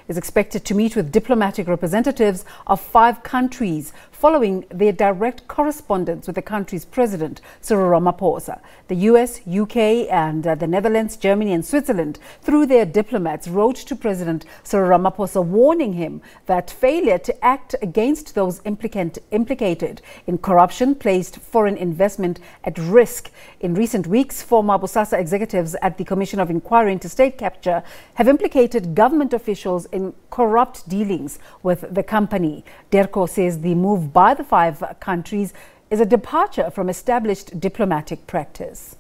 is expected to meet with diplomatic representatives of 5 countries following their direct correspondence with the country's President Cyril Ramaphosa. The US, UK and the Netherlands, Germany and Switzerland, through their diplomats, wrote to President Cyril Ramaphosa warning him that failure to act against those implicated in corruption placed foreign investment at risk. In recent weeks, former Bosasa executives at the Commission of Inquiry into State Capture have implicated government officials in corrupt dealings with the company. Dirco says the move by the 5 countries is a departure from established diplomatic practice.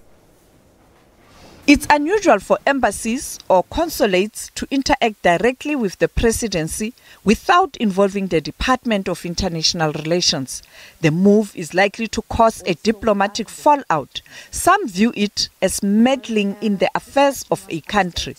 It's unusual for embassies or consulates to interact directly with the presidency without involving the Department of International Relations. The move is likely to cause a diplomatic fallout. Some view it as meddling in the affairs of a country.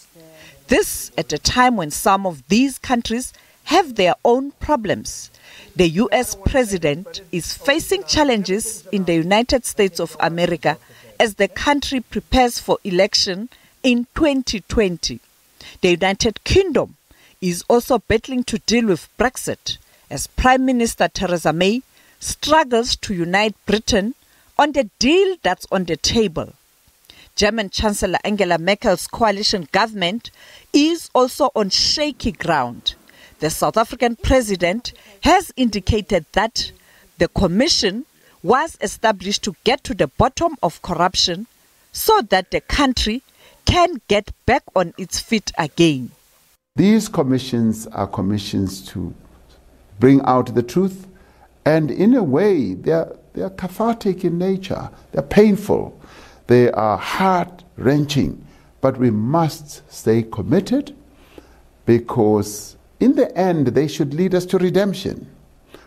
This at a time when some of these countries have their own problems. The US president is facing challenges in the United States of America as the country prepares for election in 2020. The United Kingdom is also battling to deal with Brexit as Prime Minister Theresa May struggles to unite Britain on the deal that's on the table. German Chancellor Angela Merkel's coalition government is also on shaky ground. The South African president has indicated that the commission was established to get to the bottom of corruption so that the country can get back on its feet again. These commissions are commissions to bring out the truth, and in a way they are cathartic in nature, they're painful. They are heart-wrenching, but we must stay committed because in the end they should lead us to redemption.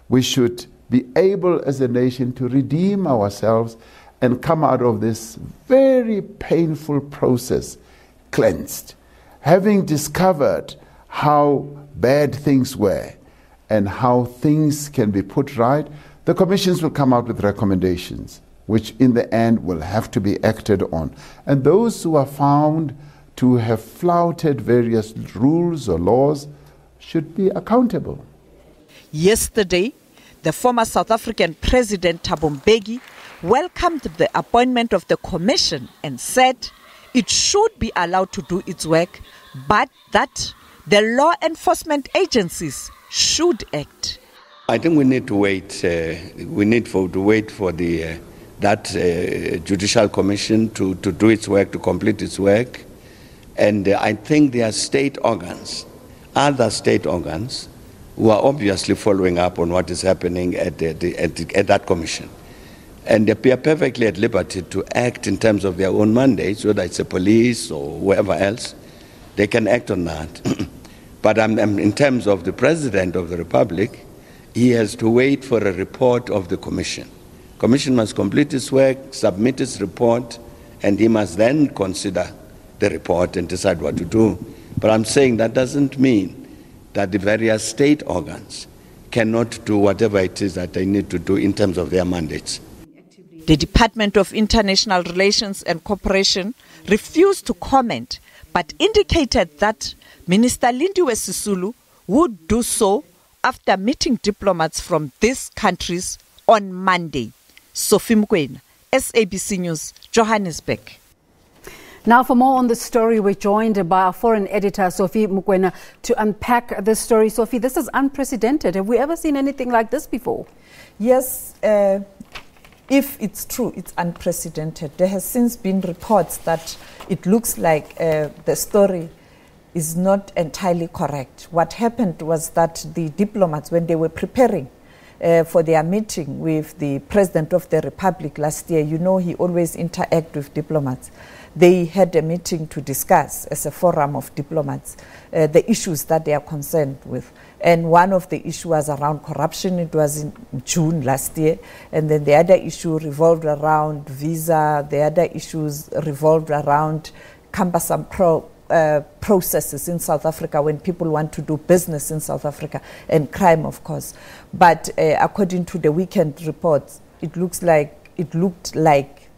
We should be able as a nation to redeem ourselves and come out of this very painful process cleansed, having discovered how bad things were and how things can be put right. The commissions will come out with recommendations which in the end will have to be acted on. And those who are found to have flouted various rules or laws should be accountable. Yesterday, the former South African President Thabo Mbeki welcomed the appointment of the commission and said it should be allowed to do its work, but that the law enforcement agencies should act. I think we need to wait. To wait for that judicial commission to do its work, to complete its work. And I think there are state organs, other state organs, who are obviously following up on what is happening at that commission. And they are perfectly at liberty to act in terms of their own mandates, whether it's the police or whoever else, they can act on that. But in terms of the President of the Republic, he has to wait for a report of the commission. Commission must complete its work, submit its report, and he must then consider the report and decide what to do. But I'm saying that doesn't mean that the various state organs cannot do whatever it is that they need to do in terms of their mandates. The Department of International Relations and Cooperation refused to comment, but indicated that Minister Lindiwe Sisulu would do so after meeting diplomats from these countries on Monday. Sophie Mukwena, SABC News, Johannesburg. Now, for more on the story, we're joined by our foreign editor, Sophie Mukwena, to unpack this story. Sophie, this is unprecedented. Have we ever seen anything like this before? Yes, if it's true, it's unprecedented. There has since been reports that it looks like the story is not entirely correct. What happened was that the diplomats, when they were preparing for their meeting with the President of the Republic last year, you know he always interacts with diplomats. They had a meeting to discuss as a forum of diplomats the issues that they are concerned with. And one of the issues was around corruption. It was in June last year. And then the other issue revolved around visa. The other issues revolved around cumbersome processes in South Africa when people want to do business in South Africa, and crime, of course. But according to the weekend reports, it looked like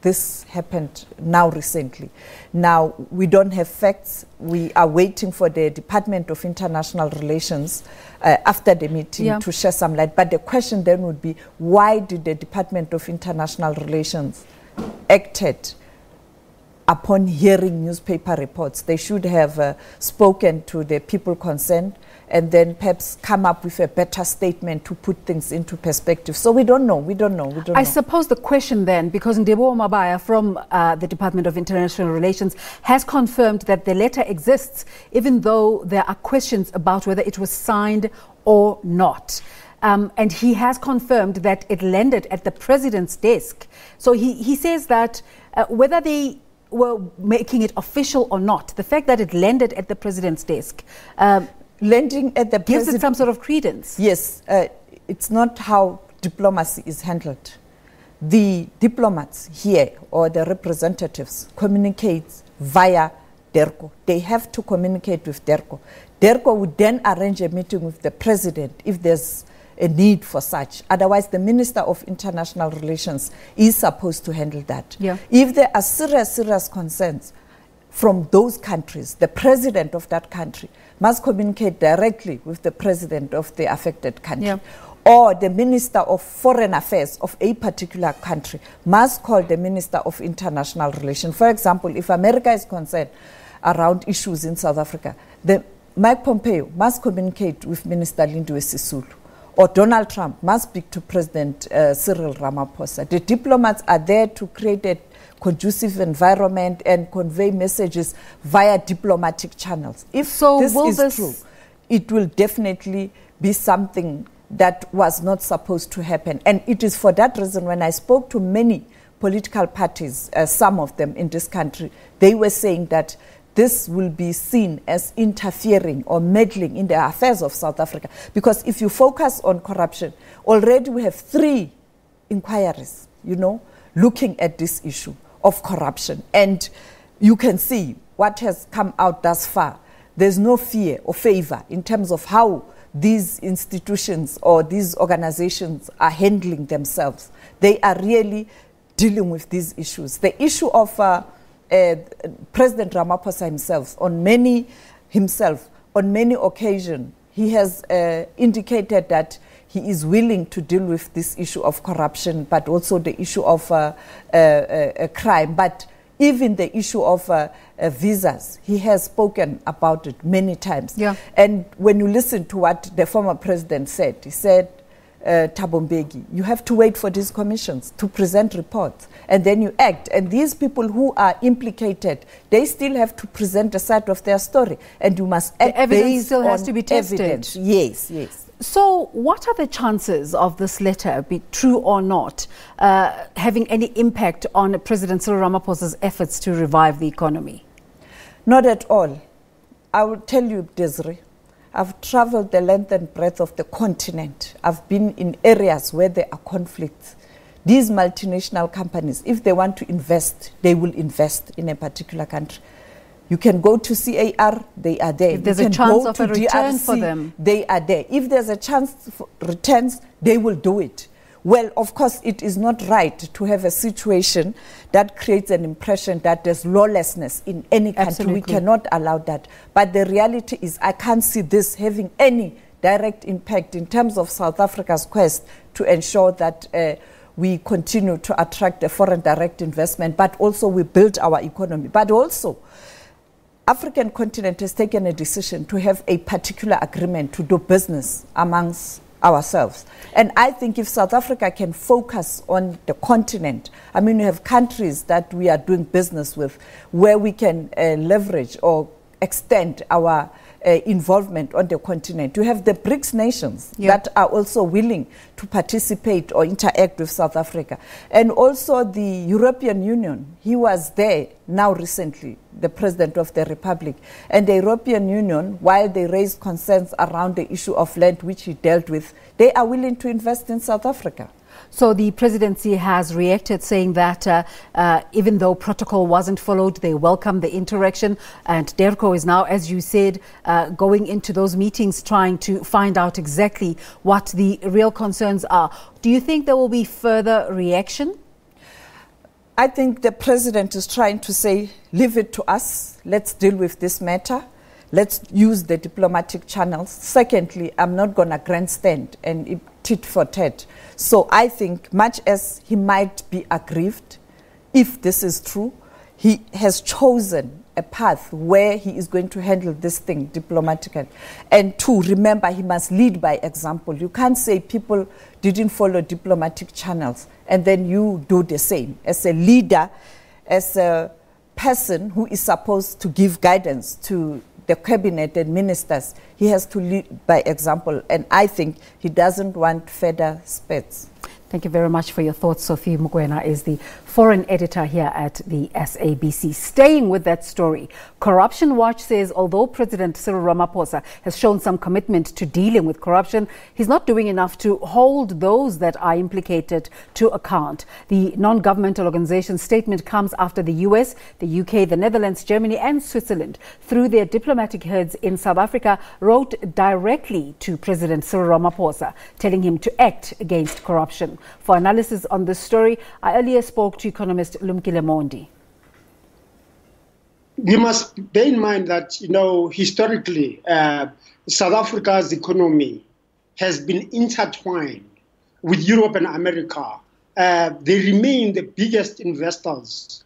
this happened now recently. Now, we don't have facts. We are waiting for the Department of International Relations after the meeting to shed some light. But the question then would be, why did the Department of International Relations acted upon hearing newspaper reports? They should have spoken to the people concerned and then perhaps come up with a better statement to put things into perspective. So we don't know. I suppose the question then, because Ndebo Mabaya from the Department of International Relations has confirmed that the letter exists, even though there are questions about whether it was signed or not. And he has confirmed that it landed at the president's desk. So he says that whether they were making it official or not, the fact that it landed at the president's desk landing at the gives it some sort of credence. Yes, it's not how diplomacy is handled. The diplomats here, or the representatives, communicate via Dirco. They have to communicate with Dirco. Dirco would then arrange a meeting with the president if there's a need for such. Otherwise, the Minister of International Relations is supposed to handle that. Yeah. If there are serious concerns from those countries, the president of that country must communicate directly with the president of the affected country. Yeah. Or the Minister of Foreign Affairs of a particular country must call the Minister of International Relations. For example, if America is concerned around issues in South Africa, Mike Pompeo must communicate with Minister Lindiwe Sisulu. Or Donald Trump must speak to President Cyril Ramaphosa. The diplomats are there to create a conducive environment and convey messages via diplomatic channels. If this is true, it will definitely be something that was not supposed to happen. And it is for that reason when I spoke to many political parties, some of them in this country, they were saying that this will be seen as interfering or meddling in the affairs of South Africa. Because if you focus on corruption, already we have 3 inquiries, looking at this issue of corruption. And you can see what has come out thus far. There's no fear or favor in terms of how these institutions or these organizations are handling themselves. They are really dealing with these issues. The issue of President Ramaphosa himself, on many occasions, he has indicated that he is willing to deal with this issue of corruption, but also the issue of crime. But even the issue of visas, he has spoken about it many times. Yeah. And when you listen to what the former president said, he said, Thabo Mbeki, you have to wait for these commissions to present reports, and then you act. And these people who are implicated, they still have to present a side of their story, and you must act. The evidence based still has on to be tested. Evidence. Yes. So what are the chances of this letter, be true or not, having any impact on President Cyril Ramaphosa's efforts to revive the economy? Not at all. I will tell you, Desiree, I've traveled the length and breadth of the continent. I've been in areas where there are conflicts. These multinational companies, if they want to invest, they will invest in a particular country. You can go to CAR, they are there. If there's a chance of a return for them, they are there. If there's a chance for returns, they will do it. Well, of course, it is not right to have a situation that creates an impression that there's lawlessness in any country. Absolutely. We cannot allow that. But the reality is I can't see this having any direct impact in terms of South Africa's quest to ensure that we continue to attract the foreign direct investment, but also we build our economy. But also, African continent has taken a decision to have a particular agreement to do business amongst ourselves. And I think if South Africa can focus on the continent, I mean, we have countries that we are doing business with where we can leverage or extend our involvement on the continent. You have the BRICS nations that are also willing to participate or interact with South Africa. And also the European Union. He was there now recently, the President of the Republic. And the European Union, while they raised concerns around the issue of land which he dealt with, they are willing to invest in South Africa. So the presidency has reacted, saying that even though protocol wasn't followed, they welcome the interaction. And Dirco is now, as you said, going into those meetings, trying to find out exactly what the real concerns are. Do you think there will be further reaction? I think the president is trying to say, leave it to us. Let's deal with this matter. Let's use the diplomatic channels. Secondly, I'm not going to grandstand and tit for tat. So I think much as he might be aggrieved, if this is true, he has chosen a path where he is going to handle this thing diplomatically. And two, remember, he must lead by example. You can't say people didn't follow diplomatic channels and then you do the same. As a leader, as a person who is supposed to give guidance to the cabinet and ministers, he has to lead by example. And I think he doesn't want further spats. Thank you very much for your thoughts. Sophie Mukwena is the foreign editor here at the SABC. Staying with that story, Corruption Watch says although President Cyril Ramaphosa has shown some commitment to dealing with corruption, he's not doing enough to hold those that are implicated to account. The non-governmental organization's statement comes after the US, the UK, the Netherlands, Germany and Switzerland, through their diplomatic heads in South Africa, wrote directly to President Cyril Ramaphosa, telling him to act against corruption. For analysis on this story, I earlier spoke to economist Lumkile Mondi. We must bear in mind that, historically, South Africa's economy has been intertwined with Europe and America. They remain the biggest investors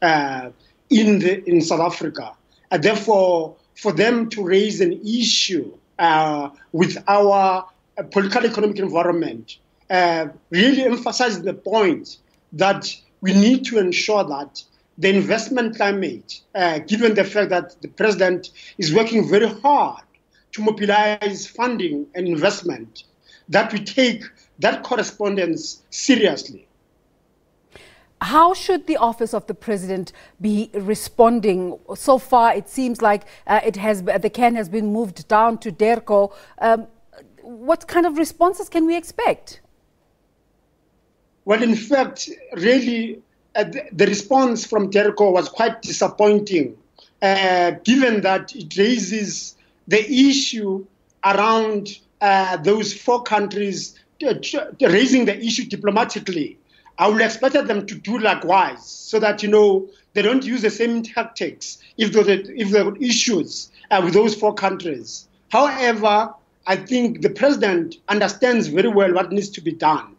in South Africa. Therefore, for them to raise an issue with our political economic environment really emphasizes the point that we need to ensure that the investment climate, given the fact that the president is working very hard to mobilize funding and investment, that we take that correspondence seriously. How should the office of the president be responding? So far, it seems like the can has been moved down to Dirco. What kind of responses can we expect? Well, in fact, really, the response from Dirco was quite disappointing, given that it raises the issue around those four countries, raising the issue diplomatically. I would expect them to do likewise, so that, they don't use the same tactics if there are issues with those four countries. However, I think the president understands very well what needs to be done.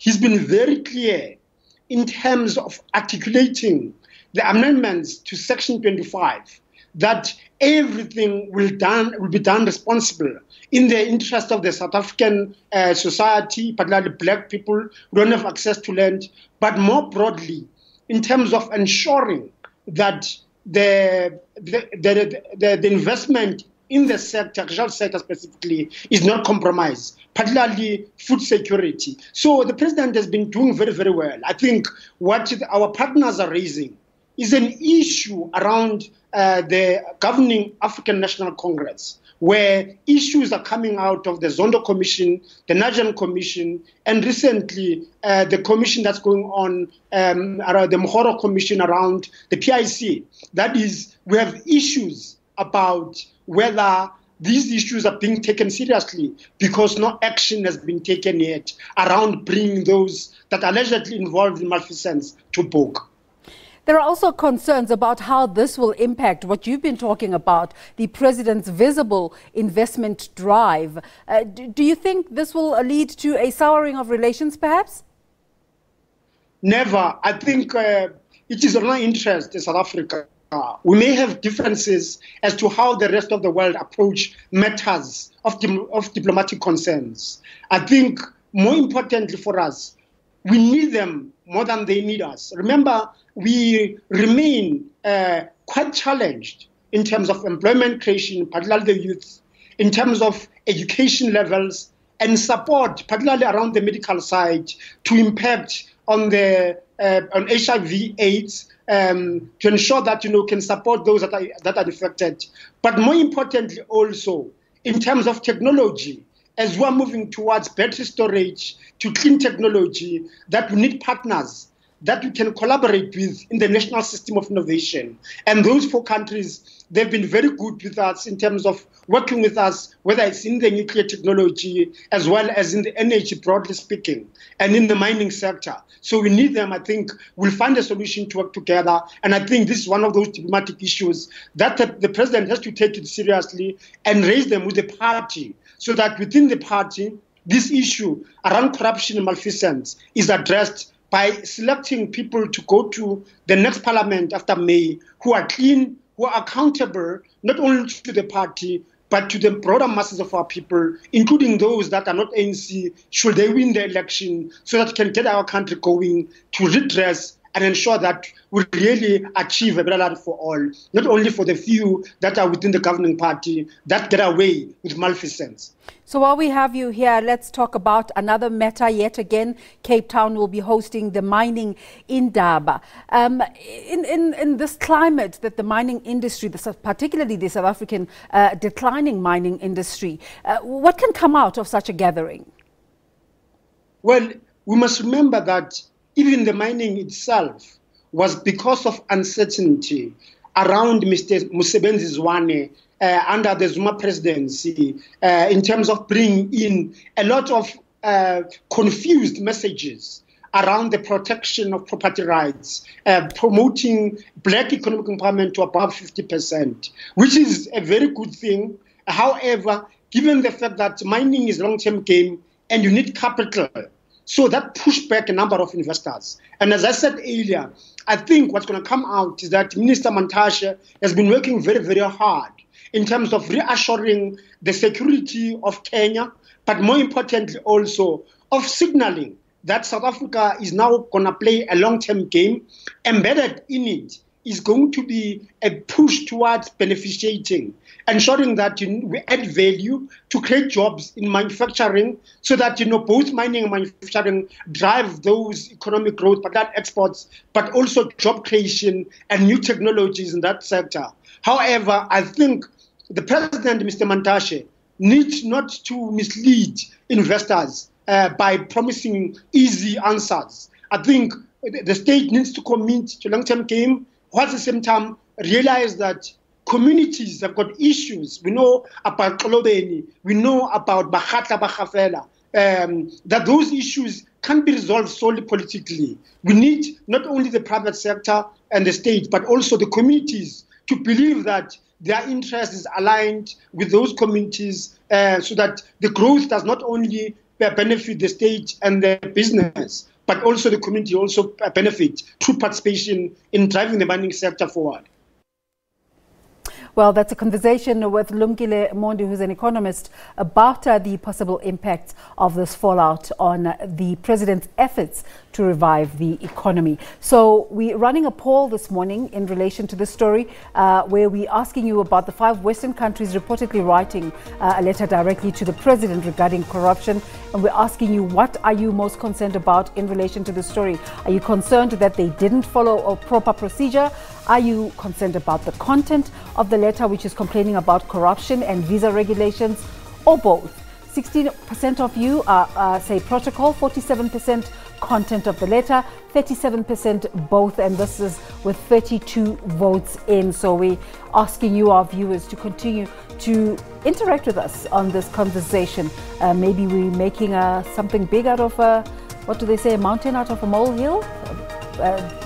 He's been very clear in terms of articulating the amendments to Section 25, that everything will be done responsible in the interest of the South African society, particularly black people who don't have access to land, but more broadly, in terms of ensuring that the investment in the sector, agricultural sector specifically, is not compromised, particularly food security. So the president has been doing very, very well. I think what our partners are raising is an issue around the governing African National Congress, where issues are coming out of the Zondo Commission, the Najan Commission, and recently the commission that's going on, around the Mohoro Commission around the PIC. That is, we have issues about whether these issues are being taken seriously, because no action has been taken yet around bringing those that are allegedly involved in malfeasance to book. There are also concerns about how this will impact what you've been talking about, the president's visible investment drive. Do you think this will lead to a souring of relations, perhaps? Never. I think it is in our interest in South Africa. We may have differences as to how the rest of the world approach matters of diplomatic concerns. I think more importantly for us, we need them more than they need us. Remember, we remain quite challenged in terms of employment creation, particularly the youth, in terms of education levels and support, particularly around the medical side, to impact on the on HIV/AIDS. To ensure that can support those that are affected, but more importantly also in terms of technology, as we are moving towards battery storage to clean technology, that we need partners that we can collaborate with in the national system of innovation. And those four countries they've been very good with us in terms of working with us, whether it's in the nuclear technology as well as in the energy, broadly speaking, and in the mining sector. So we need them. I think we'll find a solution to work together. And I think this is one of those diplomatic issues that the president has to take it seriously and raise them with the party, so that within the party, this issue around corruption and malfeasance is addressed by selecting people to go to the next parliament after May who are clean, who are accountable, not only to the party, but to the broader masses of our people, including those that are not ANC, should they win the election, so that we can get our country going to redress and ensure that we really achieve a better life for all, not only for the few that are within the governing party that get away with malfeasance. So while we have you here, let's talk about another matter yet again. Cape Town will be hosting the mining indaba. In this climate that the mining industry, particularly the South African declining mining industry, what can come out of such a gathering? Well, we must remember that even the mining itself was because of uncertainty around Mr. Mosebenzi Zwane under the Zuma presidency in terms of bringing in a lot of confused messages around the protection of property rights, promoting black economic empowerment to above 50%, which is a very good thing. However, given the fact that mining is a long-term game and you need capital, so that pushed back a number of investors. And as I said earlier, I think what's going to come out is that Minister Mantashe has been working very, very hard in terms of reassuring the security of Kenya, but more importantly also of signaling that South Africa is now going to play a long-term game. Embedded in it is going to be a push towards beneficiating, ensuring that we add value to create jobs in manufacturing, so that both mining and manufacturing drive those economic growth, but that exports, but also job creation and new technologies in that sector. However, I think the president, Mr. Mantashe, needs not to mislead investors by promising easy answers. I think the state needs to commit to long-term game, while at the same time realize that communities have got issues. We know about Kolobeni, we know about Bakhatla Bakhafela, that those issues can't be resolved solely politically. We need not only the private sector and the state, but also the communities to believe that their interest is aligned with those communities, so that the growth does not only benefit the state and the business, but also the community also benefit through participation in driving the mining sector forward. Well, that's a conversation with Lumkile Mondi, who's an economist, about the possible impacts of this fallout on the president's efforts to revive the economy. So we're running a poll this morning in relation to this story, where we're asking you about the 5 Western countries reportedly writing a letter directly to the president regarding corruption. And we're asking you, what are you most concerned about in relation to the story? Are you concerned that they didn't follow a proper procedure? Are you concerned about the content of the letter, which is complaining about corruption and visa regulations, or both? 16% of you say protocol, 47% content of the letter, 37% both, and this is with 32 votes in. So we're asking you, our viewers, to continue to interact with us on this conversation. Maybe we're making something big out of what do they say, a mountain out of a molehill,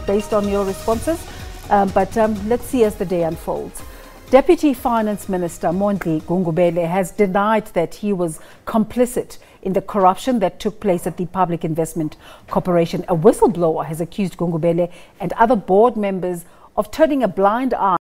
based on your responses. But let's see as the day unfolds. Deputy Finance Minister Mondli Gungubele has denied that he was complicit in the corruption that took place at the Public Investment Corporation. A whistleblower has accused Gungubele and other board members of turning a blind eye